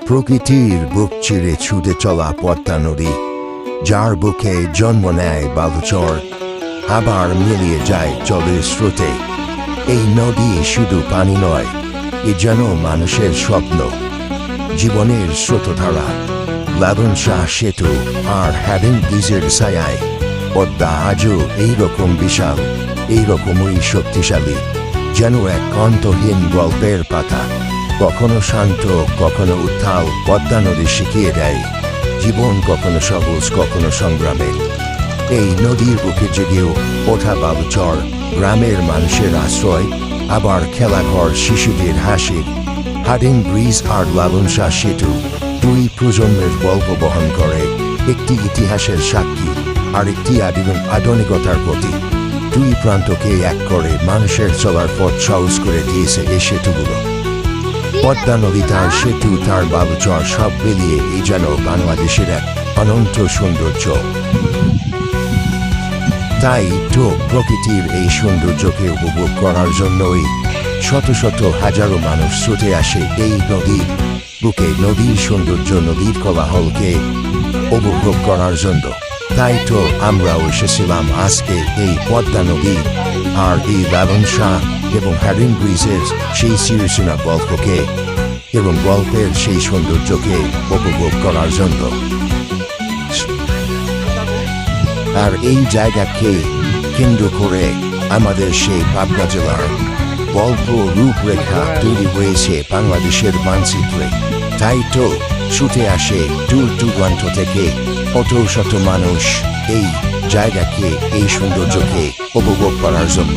প্রকৃতির বুক চিরে ছুটে চলা পদ্মা নদী, যার বুকে জন্ম নেয় বালুচর, আবার মিলিয়ে যায় জলের স্রোতে। এই নদী শুধু পানি নয়, এ যেন মানুষের স্বপ্ন, জীবনের স্রোতধারা। লাবণ শাহ সেতু আর হ্যাডিং ব্রিজের ছায়ায় পদ্মা আজও এইরকম বিশাল, এইরকমই শক্তিশালী, যেন এক অন্তহীন গল্পের পাতা। কখনো শান্ত, কখনো উত্তাল, পদ্মা নদী শিখিয়ে দেয় জীবন কখনো সবুজ, কখনো সংগ্রামে। এই নদীর বুকে জেগেও ওঠা বালুচর, গ্রামের মানুষের আশ্রয়, আবার খেলাঘর, শিশুদের হাসি। হাডিং ব্রিজ আর লাবণ শাহ সেতু দুই প্রজন্মের গল্প বহন করে, একটি ইতিহাসের সাক্ষী আর একটি আধুনিকতার প্রতীক। দুই প্রান্তকে এক করে মানুষের চলার পথ সহজ করে দিয়েছে এই সেতুগুলো। পদ্মা নদী, তার সেতু, তার বালুচর, সব মিলিয়ে এই যেন বাংলাদেশের এক অনন্ত সৌন্দর্য। তাই তো প্রকৃতির এই সৌন্দর্যকে উপভোগ করার জন্যই শত শত হাজারো মানুষ ছুটে আসে এই নদীর বুকে, নদীর সৌন্দর্য, নদীর কোলাহলকে উপভোগ করার জন্য। তাই তো আমরাও এসেছিলাম আজকে এই পদ্মা নদী আর এই লাবণ শাহ এবং হ্যাডিং ব্রিজের সেই চিরচেনা গল্পকে এবং গল্পের সেই সৌন্দর্যকে উপভোগ করার জন্য। আর এই জায়গাকে কেন্দ্র করে আমাদের সেই পাবনা জেলার গল্প রূপরেখা তৈরি হয়েছে বাংলাদেশের মানচিত্রে। তাই তো ছুটে আসে দূর দূরান্ত থেকে শত শত মানুষ এই জায়গাকে, এই সৌন্দর্যকে উপভোগ করার জন্য।